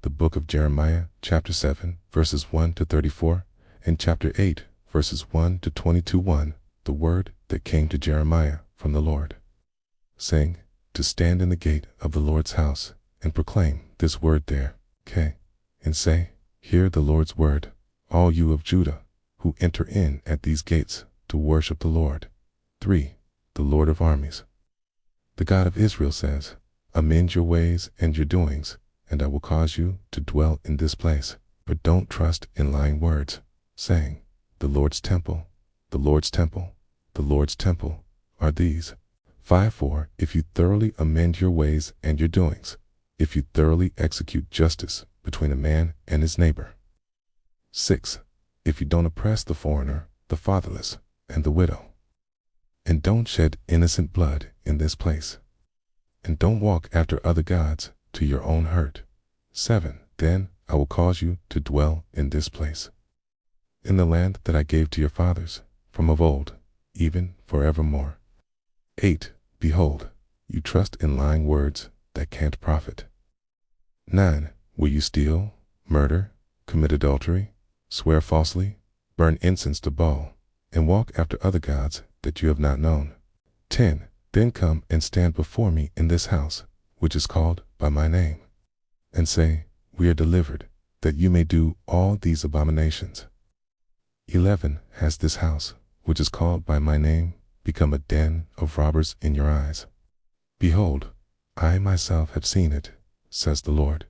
the book of Jeremiah, chapter 7, verses 1 to 34, and chapter 8, verses 1 to 22:1, the word that came to Jeremiah from the Lord, saying, to stand in the gate of the Lord's house, and proclaim this word there, and say, hear the Lord's word, all you of Judah, who enter in at these gates to worship the Lord. 3. The Lord of armies, the God of Israel says, amend your ways and your doings, and I will cause you to dwell in this place. But don't trust in lying words, saying, the Lord's temple, the Lord's temple, the Lord's temple are these. 5. If you thoroughly amend your ways and your doings, if you thoroughly execute justice between a man and his neighbor. 6. If you don't oppress the foreigner, the fatherless, and the widow, and don't shed innocent blood in this place, and don't walk after other gods to your own hurt. 7. Then I will cause you to dwell in this place, in the land that I gave to your fathers from of old, even forevermore. 8. Behold, you trust in lying words that can't profit. 9. Will you steal, murder, commit adultery, swear falsely, burn incense to Baal, and walk after other gods that you have not known? 10. Then come and stand before me in this house, which is called by my name, and say, we are delivered, that you may do all these abominations. 11. Has this house, which is called by my name, become a den of robbers in your eyes? Behold, I myself have seen it, says the Lord.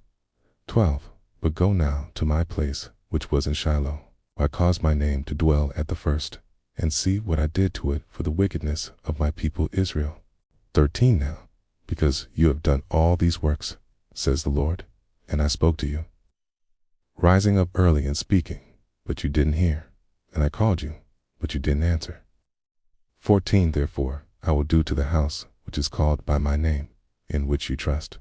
12. But go now to my place, which was in Shiloh, where I caused my name to dwell at the first, and see what I did to it for the wickedness of my people Israel. 13. Now, because you have done all these works, says the Lord, and I spoke to you, rising up early and speaking, but you didn't hear, and I called you, but you didn't answer. 14. Therefore I will do to the house which is called by my name, in which you trust,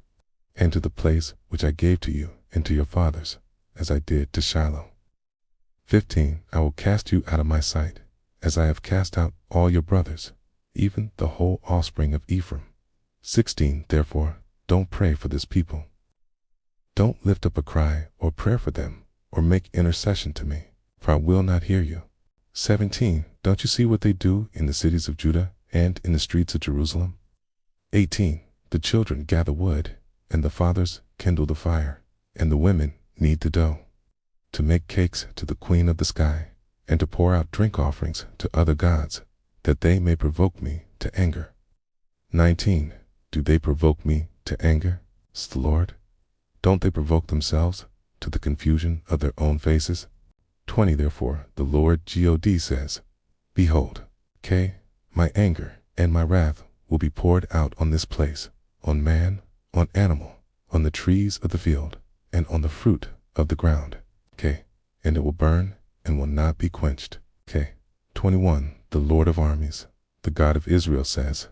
and to the place which I gave to you and to your fathers, as I did to Shiloh. 15. I will cast you out of my sight, as I have cast out all your brothers, even the whole offspring of Ephraim. 16. Therefore don't pray for this people. Don't lift up a cry or prayer for them, or make intercession to me, for I will not hear you. 17. Don't you see what they do in the cities of Judah and in the streets of Jerusalem? 18. The children gather wood, and the fathers kindle the fire, and the women knead the dough, to make cakes to the queen of the sky, and to pour out drink offerings to other gods, that they may provoke me to anger. 19. Do they provoke me to anger, says the Lord? Don't they provoke themselves to the confusion of their own faces? 20. Therefore the Lord God says, behold, my anger and my wrath will be poured out on this place, on man, on animal, on the trees of the field, and on the fruit of the ground, and it will burn and will not be quenched. 21. The Lord of armies, the God of Israel says,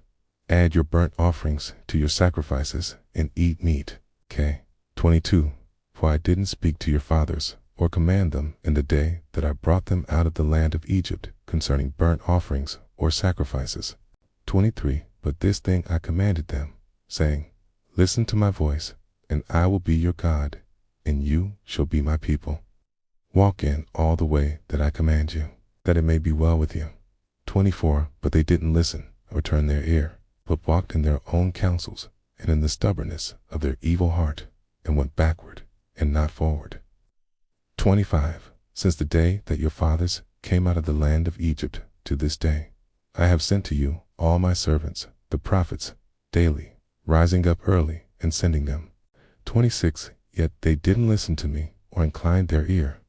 add your burnt offerings to your sacrifices and eat meat. 22. For I didn't speak to your fathers, or command them in the day that I brought them out of the land of Egypt concerning burnt offerings or sacrifices. 23. But this thing I commanded them, saying, listen to my voice, and I will be your God, and you shall be my people. Walk in all the way that I command you, that it may be well with you. 24. But they didn't listen or turn their ear, but walked in their own counsels and in the stubbornness of their evil heart, and went backward and not forward. 25. Since the day that your fathers came out of the land of Egypt to this day, I have sent to you all my servants, the prophets, daily, rising up early and sending them. 26. Yet they didn't listen to me or incline their ear,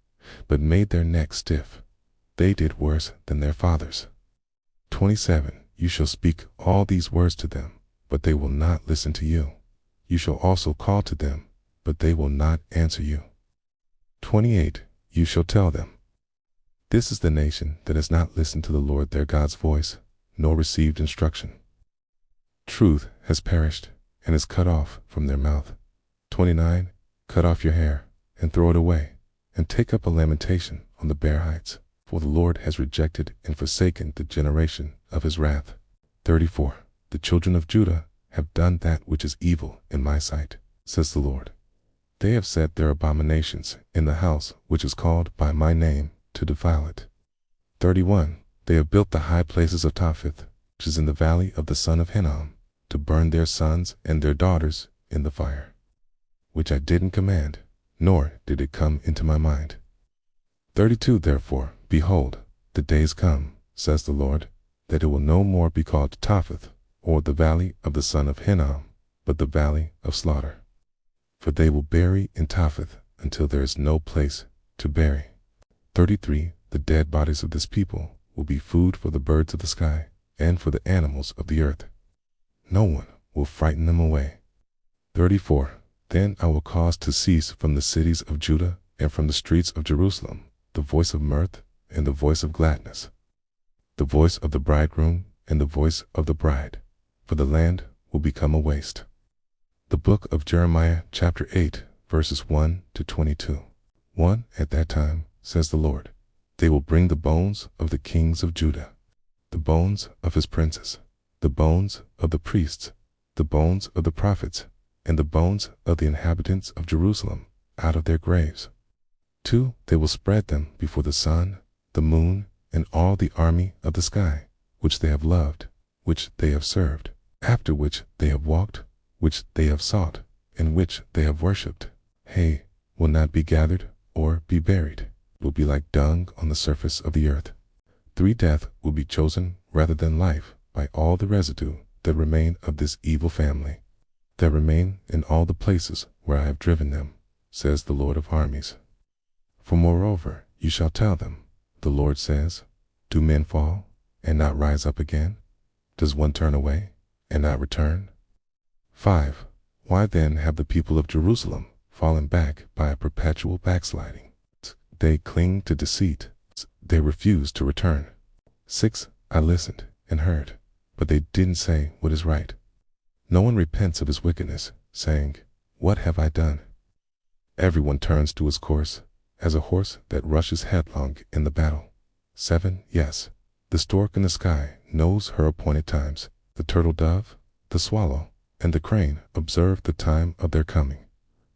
but made their neck stiff. They did worse than their fathers. 27. You shall speak all these words to them, but they will not listen to you. You shall also call to them, but they will not answer you. 28. You shall tell them, this is the nation that has not listened to the Lord their God's voice, nor received instruction. Truth has perished and is cut off from their mouth. 29. Cut off your hair and throw it away, and take up a lamentation on the bare heights, for the Lord has rejected and forsaken the generation of his wrath. 34. The children of Judah have done that which is evil in my sight, says the Lord. They have set their abominations in the house which is called by my name, to defile it. 31. They have built the high places of Topheth, which is in the valley of the son of Hinnom, to burn their sons and their daughters in the fire, which I didn't command, nor did it come into my mind. 32. Therefore, behold, the days come, says the Lord, that it will no more be called Topheth, or the valley of the son of Hinnom, but the valley of slaughter. For they will bury in Topheth until there is no place to bury. 33. The dead bodies of this people will be food for the birds of the sky and for the animals of the earth. No one will frighten them away. 34. Then I will cause to cease from the cities of Judah and from the streets of Jerusalem the voice of mirth and the voice of gladness, the voice of the bridegroom and the voice of the bride, for the land will become a waste. The book of Jeremiah, chapter 8, verses 1 to 22. 1. At that time, says the Lord, they will bring the bones of the kings of Judah, the bones of his princes, the bones of the priests, the bones of the prophets, and the bones of the inhabitants of Jerusalem out of their graves. 2. They will spread them before the sun, the moon, and all the army of the sky, which they have loved, which they have served, after which they have walked, which they have sought, and which they have worshipped. Hay will not be gathered or be buried, will be like dung on the surface of the earth. 3. Death will be chosen rather than life by all the residue that remain of this evil family, that remain in all the places where I have driven them, says the Lord of armies. For moreover, you shall tell them, the Lord says, do men fall and not rise up again? Does one turn away and not return? 5. Why then have the people of Jerusalem fallen back by a perpetual backsliding? They cling to deceit. They refuse to return. 6. I listened and heard, but they didn't say what is right. No one repents of his wickedness, saying, what have I done? Everyone turns to his course, as a horse that rushes headlong in the battle. 7. Yes, the stork in the sky knows her appointed times. The turtle dove, the swallow, and the crane observe the time of their coming.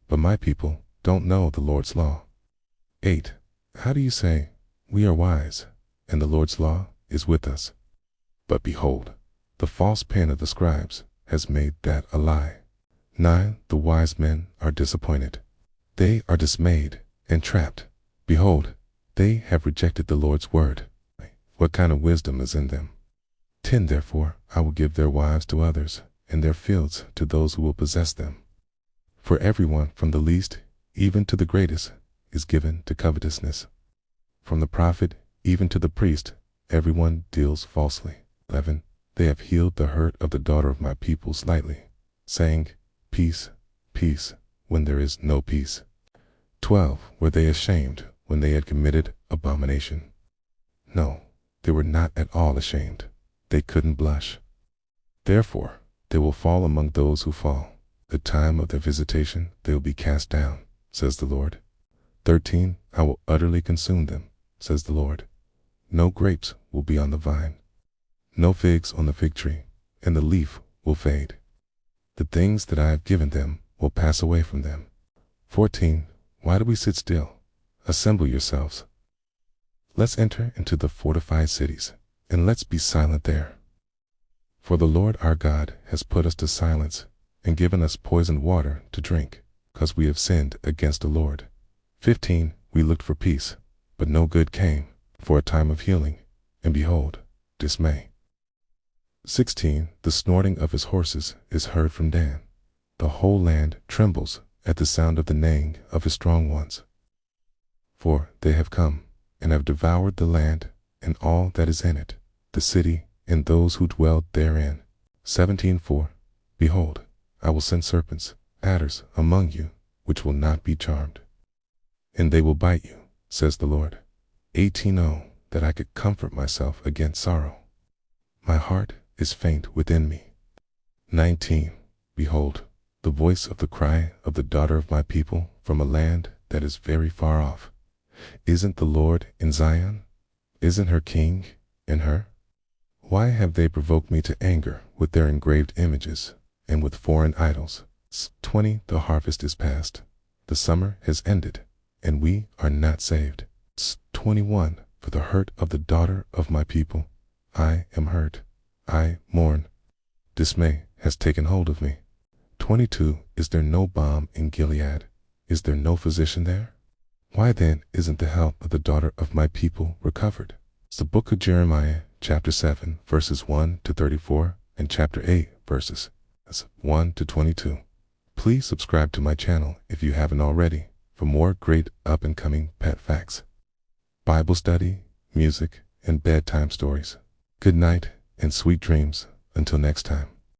But my people don't know the Lord's law. 8. How do you say, we are wise, and the Lord's law is with us? But behold, the false pen of the scribes has made that a lie. 9. The wise men are disappointed. They are dismayed and trapped. Behold, they have rejected the Lord's word. What kind of wisdom is in them? 10. Therefore I will give their wives to others, and their fields to those who will possess them. For everyone from the least even to the greatest is given to covetousness. From the prophet even to the priest, everyone deals falsely. 11. They have healed the hurt of the daughter of my people slightly, saying, peace, peace, when there is no peace. 12. Were they ashamed when they had committed abomination? No, they were not at all ashamed. They couldn't blush. Therefore, they will fall among those who fall. The time of their visitation they will be cast down, says the Lord. 13. I will utterly consume them, says the Lord. No grapes will be on the vine, no figs on the fig tree, and the leaf will fade. The things that I have given them will pass away from them. 14. Why do we sit still? Assemble yourselves. Let's enter into the fortified cities, and let's be silent there. For the Lord our God has put us to silence and given us poisoned water to drink, because we have sinned against the Lord. 15. We looked for peace, but no good came, for a time of healing, and behold, dismay. 16. The snorting of his horses is heard from Dan. The whole land trembles at the sound of the neighing of his strong ones. For they have come, and have devoured the land, and all that is in it, the city, and those who dwell therein. 17. For, behold, I will send serpents, adders, among you, which will not be charmed. And they will bite you, says the Lord. 18. Oh, that I could comfort myself against sorrow. My heart is faint within me. 19. Behold, the voice of the cry of the daughter of my people from a land that is very far off. Isn't the Lord in Zion? Isn't her king in her? Why have they provoked me to anger with their engraved images and with foreign idols? 20. The harvest is past, The summer has ended, and we are not saved. 21. For the hurt of the daughter of my people, I am hurt. I mourn. Dismay has taken hold of me. 22. Is there no balm in Gilead? Is there no physician there? Why then isn't the health of the daughter of my people recovered? It's the book of Jeremiah, chapter 7, verses 1 to 34, and chapter 8, verses 1 to 22. Please subscribe to my channel if you haven't already for more great up-and-coming pet facts, Bible study, music, and bedtime stories. Good night and sweet dreams until next time.